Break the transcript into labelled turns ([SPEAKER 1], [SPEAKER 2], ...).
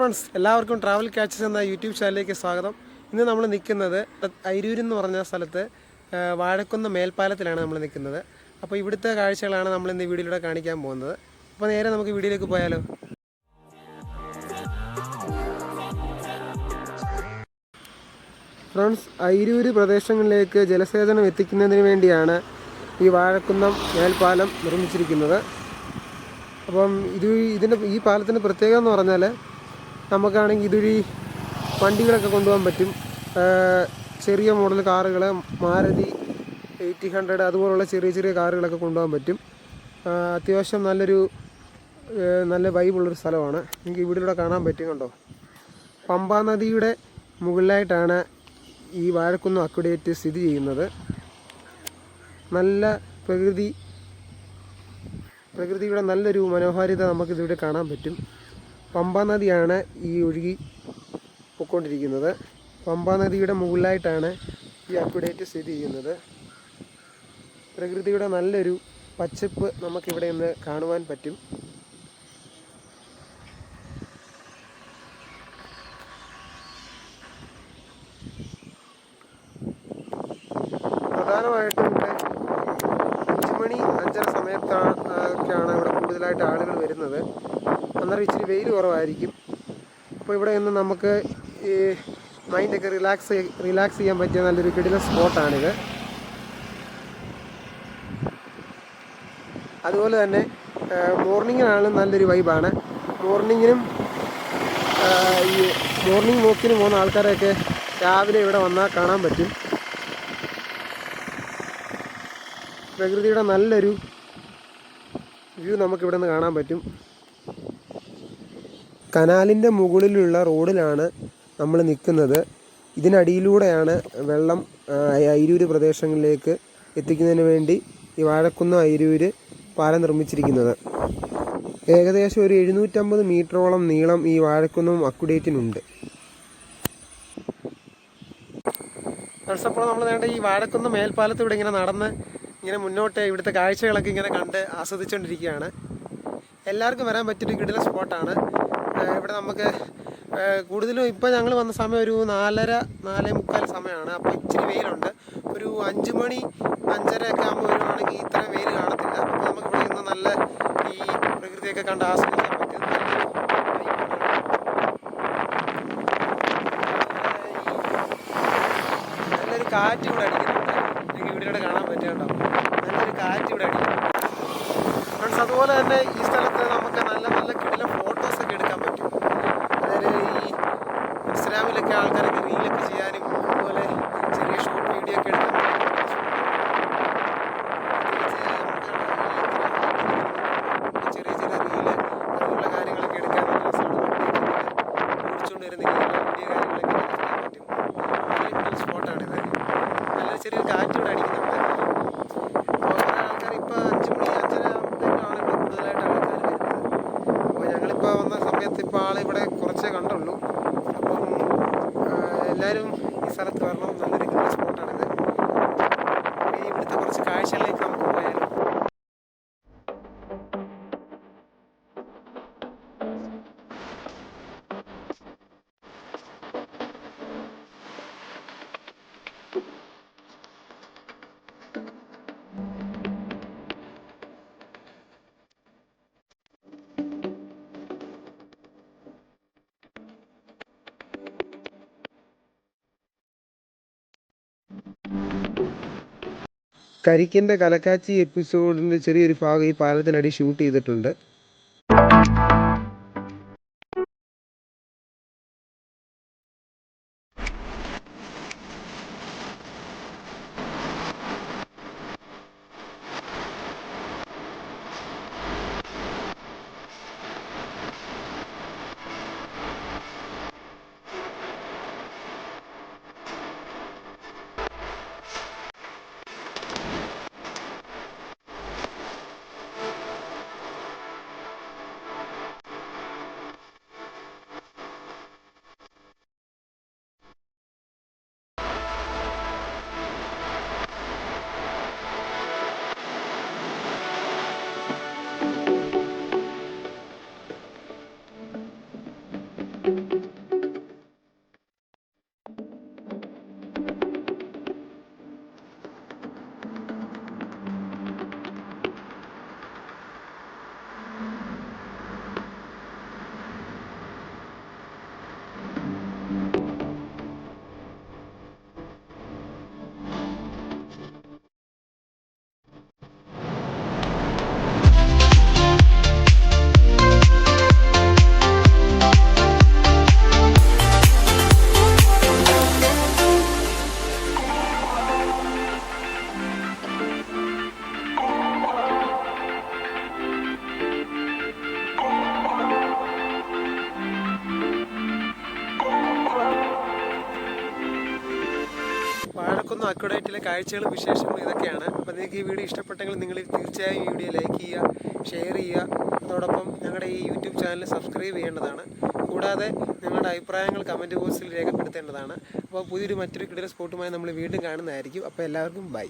[SPEAKER 1] Friends, എല്ലാവർക്കും travel catches എന്ന YouTube ചാനലിലേക്ക് സ്വാഗതം. ഇന്ന് നമ്മൾ നിൽക്കുന്നത് അയിരൂർ എന്ന് പറഞ്ഞ സ്ഥലത്ത് വാഴക്കുന്ന് മേൽപ്പാലത്തിലാണ് നമ്മൾ നിൽക്കുന്നത്. അപ്പോൾ ഇവിടുത്തെ കാഴ്ചകളാണ് നമ്മൾ ഇന്ന് വീഡിയോയിലൂടെ കാണിക്കാൻ പോകുന്നത്. അപ്പോൾ നേരെ നമുക്ക് വീഡിയോയിലേക്ക് പോയാലോ. ഫ്രണ്ട്സ്, അയിരൂർ പ്രദേശങ്ങളിലേക്ക് ജലസേചനം എത്തിക്കുന്നതിന് വേണ്ടിയാണ് ഈ വാഴക്കുന്നം മേൽപ്പാലം നിർമ്മിച്ചിരിക്കുന്നത്. അപ്പം ഈ പാലത്തിൻ്റെ പ്രത്യേകത എന്ന് പറഞ്ഞാൽ നമുക്കാണെങ്കിൽ ഇതുവഴി വണ്ടികളൊക്കെ കൊണ്ടുപോകാൻ പറ്റും. ചെറിയ മോഡൽ കാറുകൾ, മാരുതി 800 അതുപോലുള്ള ചെറിയ ചെറിയ കാറുകളൊക്കെ കൊണ്ടുപോകാൻ പറ്റും. അത്യാവശ്യം നല്ല വൈബുള്ളൊരു സ്ഥലമാണ്. എനിക്ക് ഇവിടെയൂടെ കാണാൻ പറ്റും. കണ്ടോ, പമ്പാ നദിയുടെ മുകളിലായിട്ടാണ് ഈ വാഴക്കുന്ന് അക്വഡേറ്റ് സ്ഥിതി ചെയ്യുന്നത്. നല്ല പ്രകൃതിയുടെ നല്ലൊരു മനോഹാരിത നമുക്കിതിവിടെ കാണാൻ പറ്റും. പമ്പാ നദിയാണ് ഈ ഒഴുകി പൊയ്ക്കൊണ്ടിരിക്കുന്നത്. പമ്പാ നദിയുടെ മുകളിലായിട്ടാണ് ഈ അക്വഡേറ്റ് സ്ഥിതി ചെയ്യുന്നത്. പ്രകൃതിയുടെ നല്ലൊരു പച്ചപ്പ് നമുക്കിവിടെ നിന്ന് കാണുവാൻ പറ്റും. പ്രധാനമായിട്ടും ഇവിടെ 5 മണി 5:30 സമയത്തൊക്കെയാണ് ഇവിടെ കൂടുതലായിട്ട് ആളുകൾ വരുന്നത്. അന്നേരം ഇച്ചിരി വെയിൽ കുറവായിരിക്കും. അപ്പോൾ ഇവിടെ നിന്ന് നമുക്ക് ഈ മൈൻഡൊക്കെ റിലാക്സ് ചെയ്യാൻ പറ്റിയ നല്ലൊരു കിടിലൻ സ്പോട്ടാണിത്. അതുപോലെ തന്നെ മോർണിംഗിനാണ് നല്ലൊരു വൈബാണ്. മോർണിംഗ് വാക്കിന് പോകുന്ന ആൾക്കാരെയൊക്കെ രാവിലെ ഇവിടെ വന്നാൽ കാണാൻ പറ്റും. പ്രകൃതിയുടെ നല്ലൊരു വ്യൂ നമുക്കിവിടെ നിന്ന് കാണാൻ പറ്റും. കനാലിൻ്റെ മുകളിലുള്ള റോഡിലാണ് നമ്മൾ നിൽക്കുന്നത്. ഇതിനടിയിലൂടെയാണ് വെള്ളം അയിരൂർ പ്രദേശങ്ങളിലേക്ക് എത്തിക്കുന്നതിന് വേണ്ടി ഈ വാഴക്കുന്ന് അയിരൂർ പാലം നിർമ്മിച്ചിരിക്കുന്നത്. ഏകദേശം ഒരു 750 മീറ്ററോളം നീളം ഈ വാഴക്കുന്നും അക്വഡേറ്റിനുണ്ട്. അപ്പോൾ നമ്മൾ വേണ്ട ഈ വാഴക്കുന്ന് മേൽപ്പാലത്തൂടെ ഇങ്ങനെ മുന്നോട്ട് ഇവിടുത്തെ കാഴ്ചകളൊക്കെ ഇങ്ങനെ കണ്ട് ആസ്വദിച്ചുകൊണ്ടിരിക്കുകയാണ്. എല്ലാവർക്കും വരാൻ പറ്റിയൊരു കിടിലൻ സ്പോട്ടാണ്. ഇവിടെ നമുക്ക് കൂടുതലും ഇപ്പോൾ ഞങ്ങൾ വന്ന സമയം ഒരു 4:45 സമയമാണ്. അപ്പോൾ ഇച്ചിരി വെയിലുണ്ട്. ഒരു 5 മണി 5:30 ഒക്കെ ആകുമ്പോൾ വരുവാണെങ്കിൽ ഇത്ര വെയിൽ കാണത്തില്ല. അപ്പോൾ നമുക്ക് ഇവിടെ നിന്ന് നല്ല ഈ പ്രകൃതിയൊക്കെ കണ്ട് ആസ്വദിക്കാൻ പറ്റും. നല്ലൊരു കാറ്റ് ഇവിടെ അടിക്കുന്നുണ്ട്. എനിക്ക് വീഡിയോയുടെ കാണാൻ പറ്റുന്നുണ്ടോ, നല്ലൊരു കാറ്റ് ഇവിടെ അടിക്കുന്നുണ്ട്. ഫ്രണ്ട്സ്, അതുപോലെ തന്നെ ഈ സ്ഥലത്ത് നമുക്ക് നല്ല കിടിലൻ ഫോട്ടോസൊക്കെ എടുക്കാൻ പറ്റും. അതായത് ഈ ഇൻസ്റ്റാഗ്രാമിലൊക്കെ ആൾക്കാരൊക്കെ റീലൊക്കെ ചെയ്യാനും അതുപോലെ ചെറിയ ഷോർട്ട് വീഡിയോ ഒക്കെ എടുക്കാൻ പറ്റും. ചെറിയ റീല് അതുപോലുള്ള കാര്യങ്ങളൊക്കെ എടുക്കാൻ നല്ല രസമാണ്. ഓടിച്ചുകൊണ്ട് വരുന്ന വീഡിയോ കാര്യങ്ങളൊക്കെ എടുക്കാൻ പറ്റും. നല്ല സ്പോട്ടാണിത്. നല്ലൊരു ചെറിയൊരു കാറ്റ് ഇവിടെ അടിക്കുന്നുണ്ട്. ഇപ്പോൾ 5 മണി 5:30 ആകുമ്പോഴത്തേക്കാണ് ഇവിടെ കൂടുതലായിട്ട് ആൾക്കാർ വരുന്നത്. അപ്പോൾ ഞങ്ങളിപ്പോൾ വന്ന സമയത്ത് ഇപ്പോൾ ഇവിടെ കുറച്ചേ കണ്ടുള്ളൂ. അപ്പം എല്ലാവരും ഈ സ്ഥലത്ത് വരണം. നല്ലൊരു കിടിലൻ സ്പോട്ടാണിത്. ഇവിടുത്തെ കുറച്ച് കാഴ്ചകളിലേക്ക് നമുക്ക് പോയാലും. കരിക്കിൻ്റെ കലക്കാച്ചി എപ്പിസോഡിൻ്റെ ചെറിയൊരു ഭാഗം ഈ പാലത്തിനടി ഷൂട്ട് ചെയ്തിട്ടുണ്ട്. അക്വഡേറ്റിലെ കാഴ്ചകളും വിശേഷങ്ങളും ഇതൊക്കെയാണ്. അപ്പോൾ നിങ്ങൾക്ക് ഈ വീഡിയോ ഇഷ്ടപ്പെട്ടെങ്കിൽ നിങ്ങൾ തീർച്ചയായും ഈ വീഡിയോ ലൈക്ക് ചെയ്യുക, ഷെയർ ചെയ്യുക. അതോടൊപ്പം ഞങ്ങളുടെ ഈ യൂട്യൂബ് ചാനൽ സബ്സ്ക്രൈബ് ചെയ്യേണ്ടതാണ്. കൂടാതെ നിങ്ങളുടെ അഭിപ്രായങ്ങൾ കമൻറ്റ് ബോക്സിൽ രേഖപ്പെടുത്തേണ്ടതാണ്. അപ്പോൾ മറ്റൊരു കിടിലൻ സ്പോട്ടുമായി നമ്മൾ വീണ്ടും കാണുന്നതായിരിക്കും. അപ്പോൾ എല്ലാവർക്കും ബൈ.